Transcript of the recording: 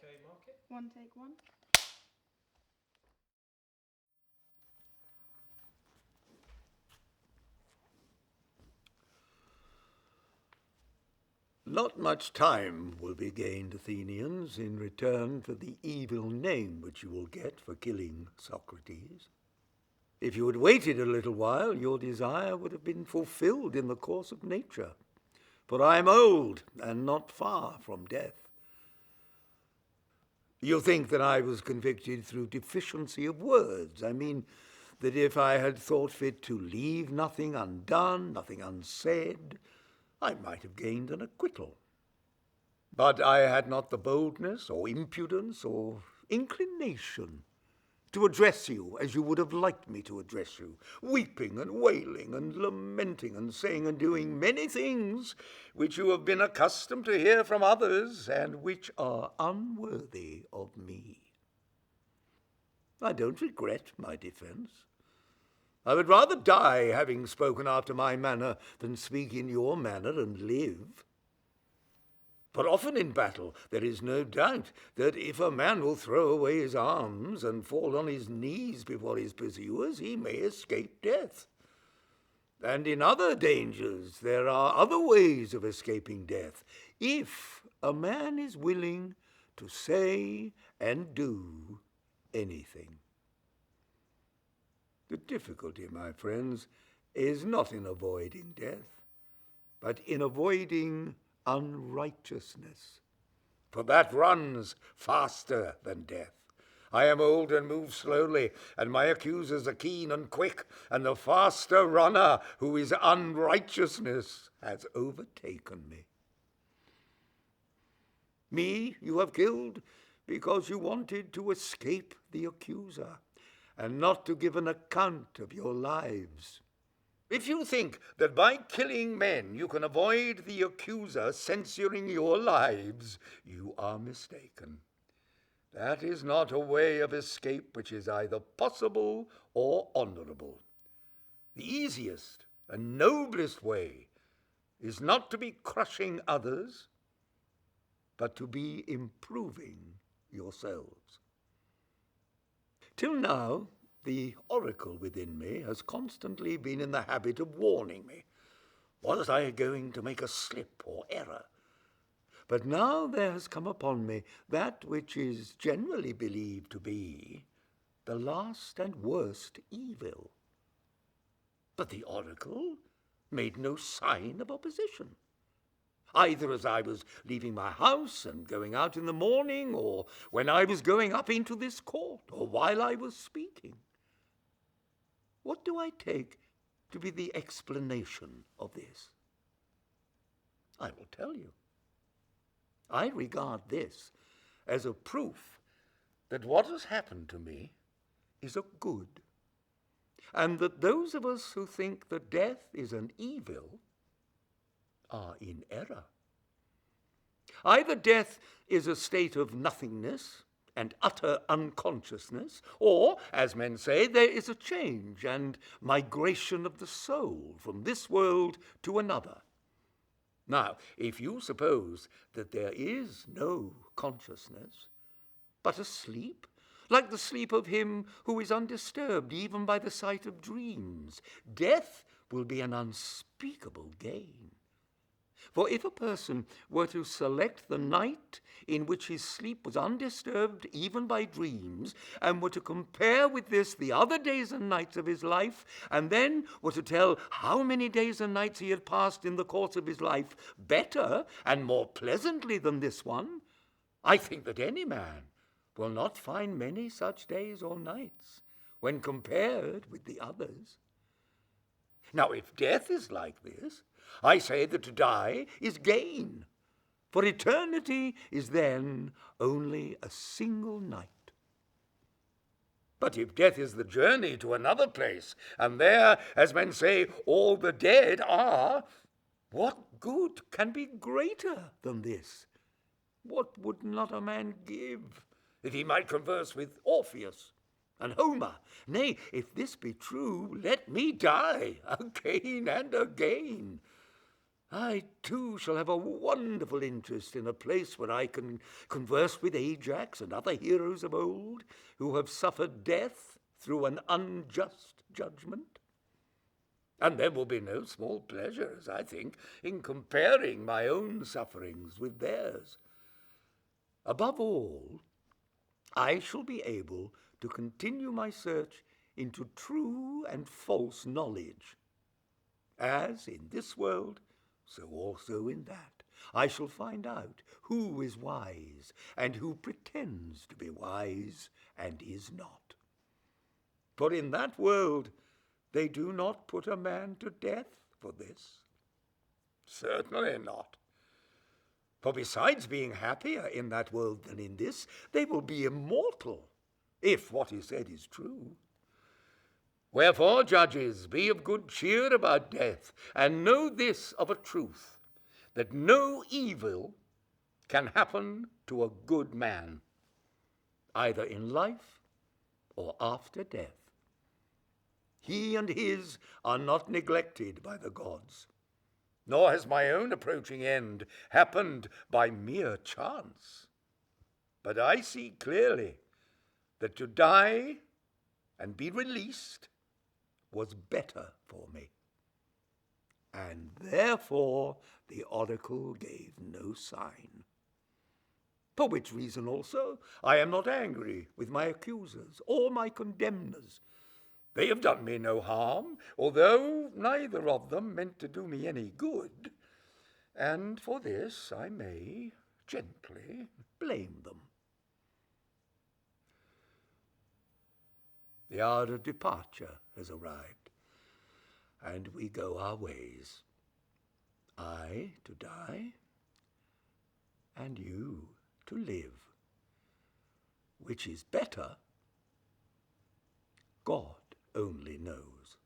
Okay, mark it. One take one. Not much time will be gained, Athenians, in return for the evil name which you will get for killing Socrates. If you had waited a little while, your desire would have been fulfilled in the course of nature, for I am old and not far from death. You think that I was convicted through deficiency of words. I mean, that if I had thought fit to leave nothing undone, nothing unsaid, I might have gained an acquittal. But I had not the boldness or impudence or inclination to address you as you would have liked me to address you, weeping and wailing and lamenting and saying and doing many things which you have been accustomed to hear from others and which are unworthy of me. I don't regret my defense. I would rather die having spoken after my manner than speak in your manner and live. For often in battle there is no doubt that if a man will throw away his arms and fall on his knees before his pursuers, he may escape death. And in other dangers there are other ways of escaping death, if a man is willing to say and do anything. The difficulty, my friends, is not in avoiding death, but in avoiding unrighteousness. For that runs faster than death. I am old and move slowly, and my accusers are keen and quick, and the faster runner, who is unrighteousness, has overtaken me. Me you have killed because you wanted to escape the accuser, and not to give an account of your lives. If you think that by killing men you can avoid the accuser censuring your lives, you are mistaken. That is not a way of escape which is either possible or honorable. The easiest and noblest way is not to be crushing others, but to be improving yourselves. Till now, the oracle within me has constantly been in the habit of warning me. Was I going to make a slip or error? But now there has come upon me that which is generally believed to be the last and worst evil. But the oracle made no sign of opposition, either as I was leaving my house and going out in the morning, or when I was going up into this court, or while I was speaking. What do I take to be the explanation of this? I will tell you. I regard this as a proof that what has happened to me is a good, and that those of us who think that death is an evil are in error. Either death is a state of nothingness and utter unconsciousness, or, as men say, there is a change and migration of the soul from this world to another. Now, if you suppose that there is no consciousness, but a sleep, like the sleep of him who is undisturbed even by the sight of dreams, death will be an unspeakable gain. For if a person were to select the night in which his sleep was undisturbed even by dreams, and were to compare with this the other days and nights of his life, and then were to tell how many days and nights he had passed in the course of his life better and more pleasantly than this one, I think that any man will not find many such days or nights when compared with the others. Now, if death is like this, I say that to die is gain, for eternity is then only a single night. But if death is the journey to another place, and there, as men say, all the dead are, what good can be greater than this? What would not a man give if he might converse with Orpheus and Homer? Nay, if this be true, let me die again and again. I too shall have a wonderful interest in a place where I can converse with Ajax and other heroes of old who have suffered death through an unjust judgment. And there will be no small pleasures, I think, in comparing my own sufferings with theirs. Above all, I shall be able to continue my search into true and false knowledge. As in this world, so also in that, I shall find out who is wise and who pretends to be wise and is not. For in that world, they do not put a man to death for this. Certainly not. For besides being happier in that world than in this, they will be immortal, if what is said is true. Wherefore, judges, be of good cheer about death, and know this of a truth, that no evil can happen to a good man, either in life or after death. He and his are not neglected by the gods, nor has my own approaching end happened by mere chance. But I see clearly that to die and be released was better for me. And therefore the oracle gave no sign. For which reason also I am not angry with my accusers or my condemners. They have done me no harm, although neither of them meant to do me any good, and for this I may gently blame them. The hour of departure has arrived, and we go our ways. I to die, and you to live. Which is better, God only knows.